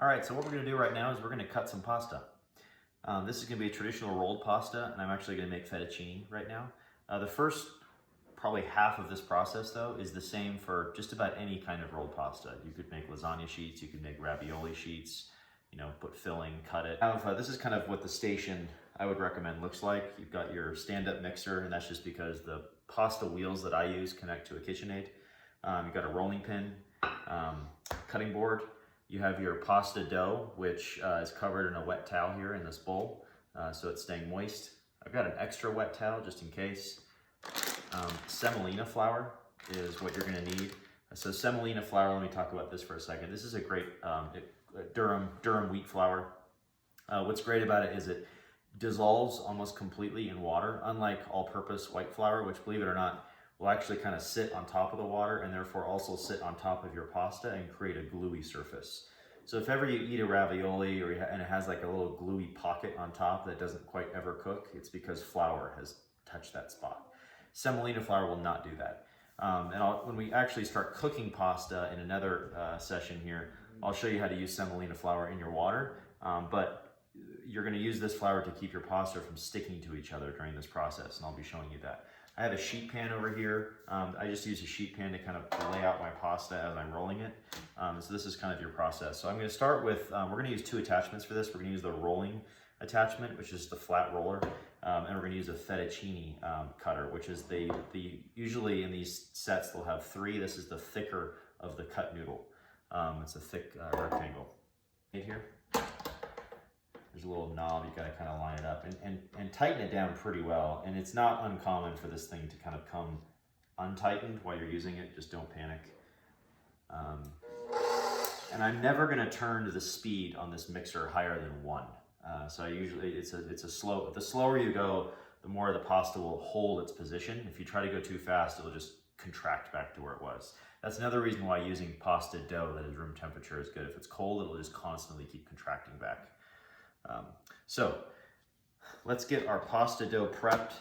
All right, so what we're gonna do right now is we're gonna cut some pasta. This is gonna be a traditional rolled pasta, and I'm actually gonna make fettuccine right now. The first probably half of this process though is the same for just about any kind of rolled pasta. You could make lasagna sheets, you could make ravioli sheets, you know, put filling, cut it. This is kind of what the station I would recommend looks like. You've got your stand-up mixer, and that's just because the pasta wheels that I use connect to a KitchenAid. You've got a rolling pin, cutting board. You have your pasta dough, which is covered in a wet towel here in this bowl, so it's staying moist. I've got an extra wet towel just in case. Semolina flour is what you're gonna need. So semolina flour, let me talk about this for a second. This is a great Durham wheat flour. What's great about it is it dissolves almost completely in water, unlike all-purpose white flour, which, believe it or not, will actually kind of sit on top of the water and therefore also sit on top of your pasta and create a gluey surface. So if ever you eat a ravioli and it has like a little gluey pocket on top that doesn't quite ever cook, it's because flour has touched that spot. Semolina flour will not do that. When we actually start cooking pasta in another session here, I'll show you how to use semolina flour in your water, but you're going to use this flour to keep your pasta from sticking to each other during this process, and I'll be showing you that. I have a sheet pan over here. I just use a sheet pan to kind of lay out my pasta as I'm rolling it. So this is kind of your process. So I'm going to start with, we're going to use two attachments for this. We're going to use the rolling attachment, which is the flat roller, and we're going to use a fettuccine cutter, which is usually in these sets they'll have three. This is the thicker of the cut noodle. It's a thick rectangle. Right here, there's a little knob. You got to kind of line it up and tighten it down pretty well. And it's not uncommon for this thing to kind of come untightened while you're using it. Just don't panic. And I'm never going to turn the speed on this mixer higher than 1. So I usually, it's a slow, the slower you go, the more the pasta will hold its position. If you try to go too fast, it'll just contract back to where it was. That's another reason why using pasta dough that is room temperature is good. If it's cold, it'll just constantly keep contracting back. So let's get our pasta dough prepped.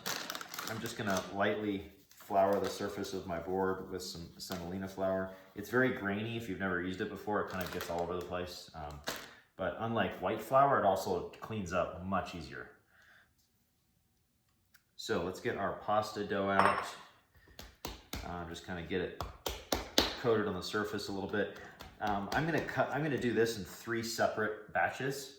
I'm just gonna lightly flour the surface of my board with some semolina flour. It's very grainy. If you've never used it before, it kind of gets all over the place. But unlike white flour, it also cleans up much easier. So let's get our pasta dough out. Just kind of get it coated on the surface a little bit. I'm gonna do this in 3 separate batches.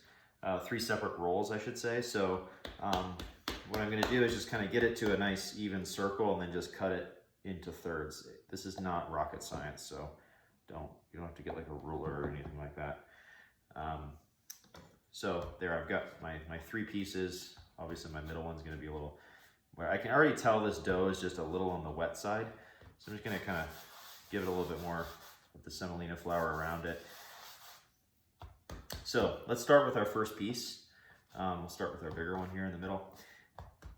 3 separate rolls, I should say. So what I'm going to do is just kind of get it to a nice even circle and then just cut it into thirds. This is not rocket science, so you don't have to get like a ruler or anything like that. So there, I've got my 3 pieces. Obviously my middle one's going to be a little, where I can already tell this dough is just a little on the wet side. So I'm just going to kind of give it a little bit more of the semolina flour around it. So let's start with our first piece. We'll start with our bigger one here in the middle.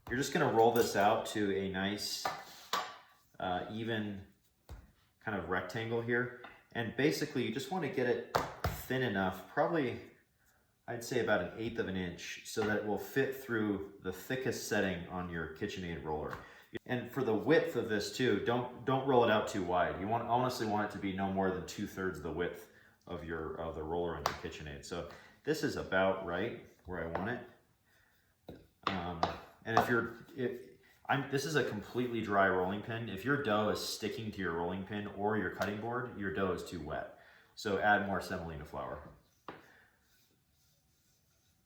You're just going to roll this out to a nice, even kind of rectangle here. And basically you just want to get it thin enough, probably I'd say about 1/8 of an inch, so that it will fit through the thickest setting on your KitchenAid roller. And for the width of this too, don't roll it out too wide. You honestly want it to be no more than 2/3 of the width of the roller on your KitchenAid. So this is about right where I want it. And this is a completely dry rolling pin. If your dough is sticking to your rolling pin or your cutting board, your dough is too wet. So add more semolina flour.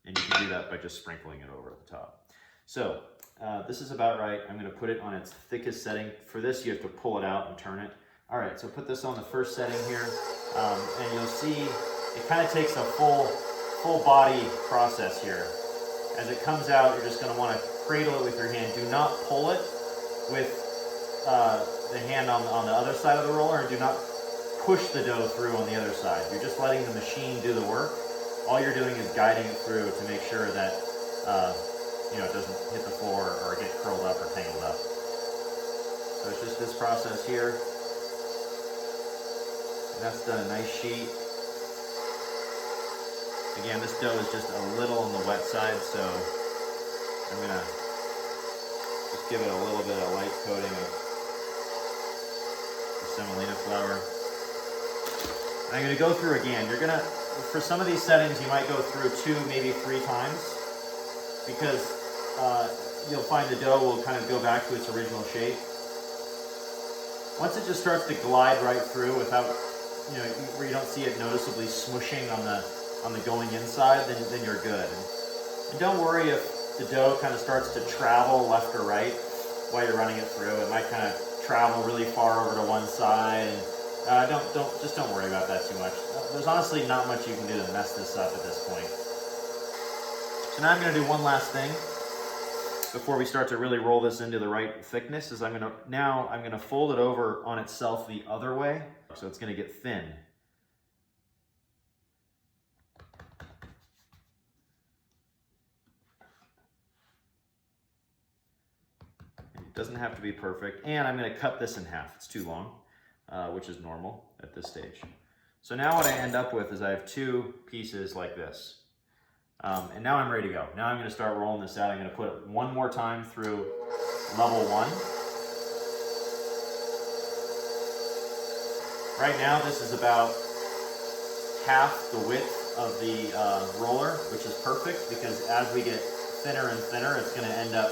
And you can do that by just sprinkling it over the top. So this is about right. I'm going to put it on its thickest setting. For this, you have to pull it out and turn it. All right, so put this on the first setting here, and you'll see it kind of takes a full body process here. As it comes out, you're just going to want to cradle it with your hand. Do not pull it with the hand on the other side of the roller, and do not push the dough through on the other side. You're just letting the machine do the work. All you're doing is guiding it through to make sure that it doesn't hit the floor or get curled up or tangled up. So it's just this process here. And that's done a nice sheet. Again, this dough is just a little on the wet side, so I'm gonna just give it a little bit of light coating of the semolina flour. I'm gonna go through again. for some of these settings, you might go through 2, maybe 3 times, because you'll find the dough will kind of go back to its original shape. Once it just starts to glide right through without, where you don't see it noticeably smushing on the going inside, then you're good. And don't worry if the dough kind of starts to travel left or right while you're running it through. It might kind of travel really far over to one side. And don't worry about that too much. There's honestly not much you can do to mess this up at this point. So now I'm going to do one last thing before we start to really roll this into the right thickness. Is I'm going to fold it over on itself the other way, so it's going to get thin. It doesn't have to be perfect, and I'm going to cut this in half. It's too long, which is normal at this stage. So now what I end up with is I have 2 pieces like this. And now I'm ready to go. Now I'm going to start rolling this out. I'm going to put it one more time through level 1. Right now this is about half the width of the roller, which is perfect, because as we get thinner and thinner, it's going to end up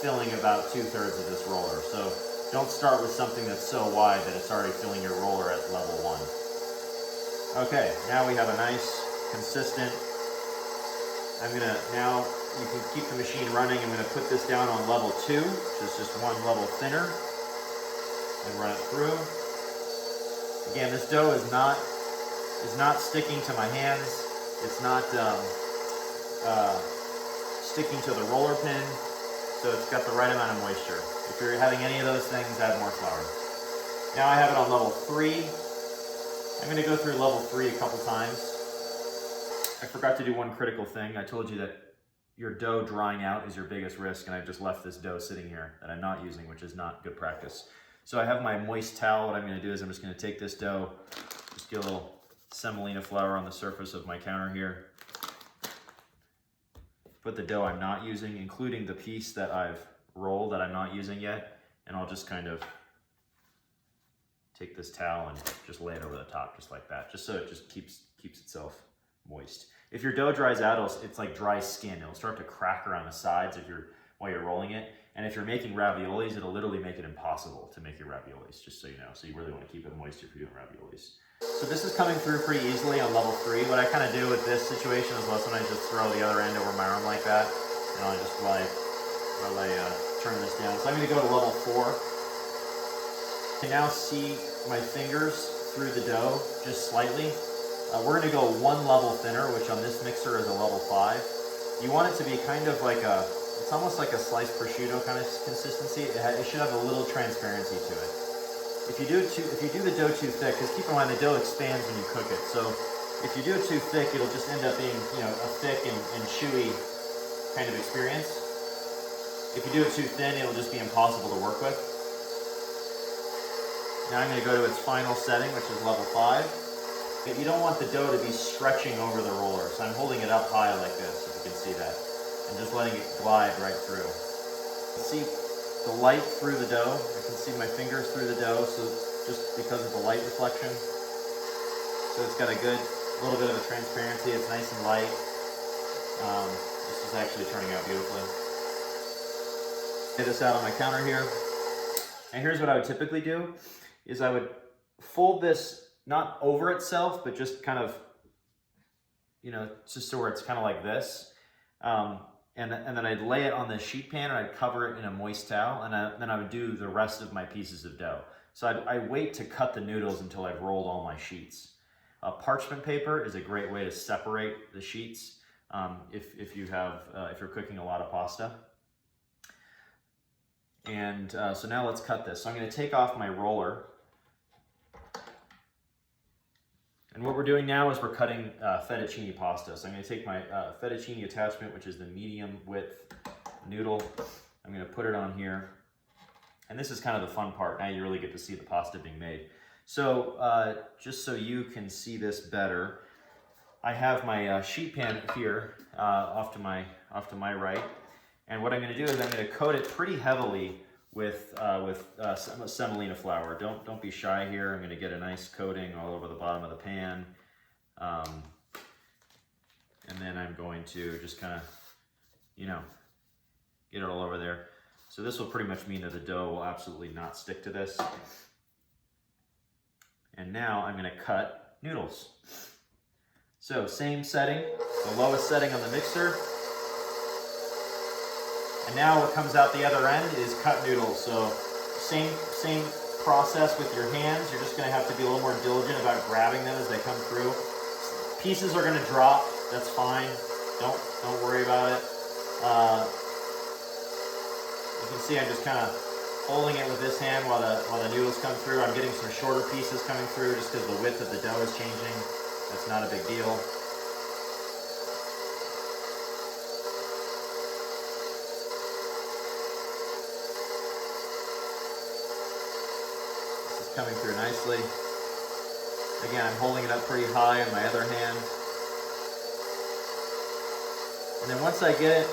filling about 2/3 of this roller. So don't start with something that's so wide that it's already filling your roller at level 1. Okay, now we have a nice, consistent. Now you can keep the machine running. I'm going to put this down on level 2, which is just one level thinner, and run it through. Again, this dough is not sticking to my hands. It's not sticking to the roller pin, so it's got the right amount of moisture. If you're having any of those things, add more flour. Now I have it on level 3. I'm going to go through level 3 a couple times. I forgot to do one critical thing. I told you that your dough drying out is your biggest risk, and I've just left this dough sitting here that I'm not using, which is not good practice. So I have my moist towel. What I'm going to do is I'm just going to take this dough, just get a little semolina flour on the surface of my counter here. Put the dough I'm not using, including the piece that I've rolled that I'm not using yet, and I'll just kind of take this towel and just lay it over the top just like that, just so it just keeps itself moist. If your dough dries out, it's like dry skin. It'll start to crack around the sides while you're rolling it. And if you're making raviolis, it'll literally make it impossible to make your raviolis, just so you know. So you really want to keep it moist if you're doing raviolis. So this is coming through pretty easily on level 3. What I kind of do with this situation is sometimes just throw the other end over my arm like that, and I'll just turn this down. So I'm going to go to level 4. You can now see my fingers through the dough just slightly. We're going to go one level thinner, which on this mixer is a level 5. You want it to be kind of like it's almost like a sliced prosciutto kind of consistency. It should have a little transparency to it. If you do the dough too thick, because keep in mind the dough expands when you cook it. So if you do it too thick, it'll just end up being a thick and chewy kind of experience. If you do it too thin, it'll just be impossible to work with. Now I'm going to go to its final setting, which is level 5. You don't want the dough to be stretching over the roller, so I'm holding it up high like this, if you can see that, and just letting it glide right through. See the light through the dough? I can see my fingers through the dough, so just because of the light reflection. So it's got a little bit of a transparency. It's nice and light. This is actually turning out beautifully. Get this out on my counter here. And here's what I would typically do, is I would fold this not over itself, but just kind of, just so where it's kind of like this. And then I'd lay it on the sheet pan, and I'd cover it in a moist towel, and then I would do the rest of my pieces of dough. So I wait to cut the noodles until I've rolled all my sheets. Parchment paper is a great way to separate the sheets if you're cooking a lot of pasta. And so now let's cut this. So I'm going to take off my roller. And what we're doing now is we're cutting fettuccine pasta. So I'm going to take my fettuccine attachment, which is the medium width noodle. I'm going to put it on here. And this is kind of the fun part. Now you really get to see the pasta being made. So just so you can see this better, I have my sheet pan here off to my right. And what I'm going to do is I'm going to coat it pretty heavily with semolina flour. Don't be shy here. I'm going to get a nice coating all over the bottom of the pan. going to just kind of, you know, get it all over there. So this will pretty much mean that the dough will absolutely not stick to this. And now I'm going to cut noodles. So same setting, the lowest setting on the mixer. And now what comes out the other end is cut noodles. So same process with your hands. You're just going to have to be a little more diligent about grabbing them as they come through. Pieces are going to drop. That's fine. Don't worry about it. You can see I'm just kind of holding it with this hand while the noodles come through. I'm getting some shorter pieces coming through just because the width of the dough is changing. That's not a big deal. This is coming through nicely. Again, I'm holding it up pretty high in my other hand. And then once I get it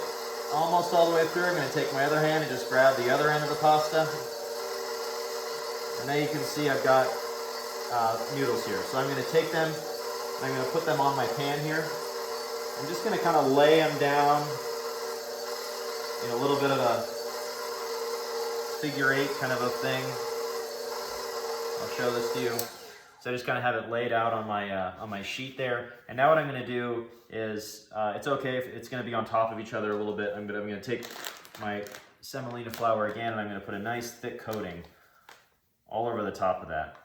almost all the way through, I'm going to take my other hand and just grab the other end of the pasta. And now you can see I've got noodles here. So I'm going to take them and I'm going to put them on my pan here. I'm just going to kind of lay them down in a little bit of a figure eight kind of a thing. I'll show this to you. So I just kind of have it laid out on my sheet there. And now what I'm going to do is, it's okay if it's going to be on top of each other a little bit. I'm going to take my semolina flour again, and I'm going to put a nice thick coating all over the top of that.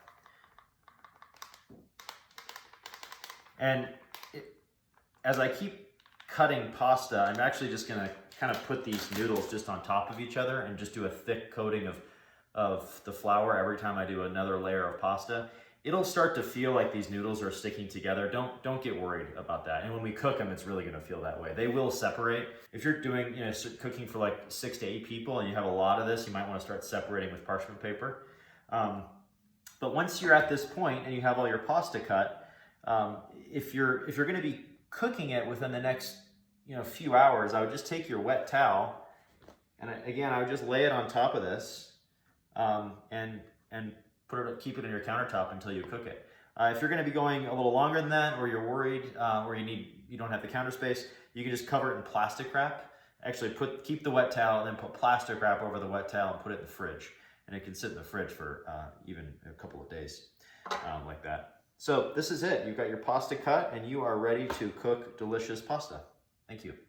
And as I keep cutting pasta, I'm actually just going to kind of put these noodles just on top of each other and just do a thick coating of the flour every time I do another layer of pasta. It'll start to feel like these noodles are sticking together. Don't get worried about that. And when we cook them, it's really gonna feel that way. They will separate. If you're doing, cooking for like 6 to 8 people and you have a lot of this, you might wanna start separating with parchment paper. But once you're at this point and you have all your pasta cut, if you're gonna be cooking it within the next few hours, I would just take your wet towel and I would just lay it on top of this and keep it in your countertop until you cook it. If you're going to be going a little longer than that, or you're worried, or you don't have the counter space, you can just cover it in plastic wrap. Actually, keep the wet towel and then put plastic wrap over the wet towel and put it in the fridge. And it can sit in the fridge for even a couple of days, like that. So this is it. You've got your pasta cut, and you are ready to cook delicious pasta. Thank you.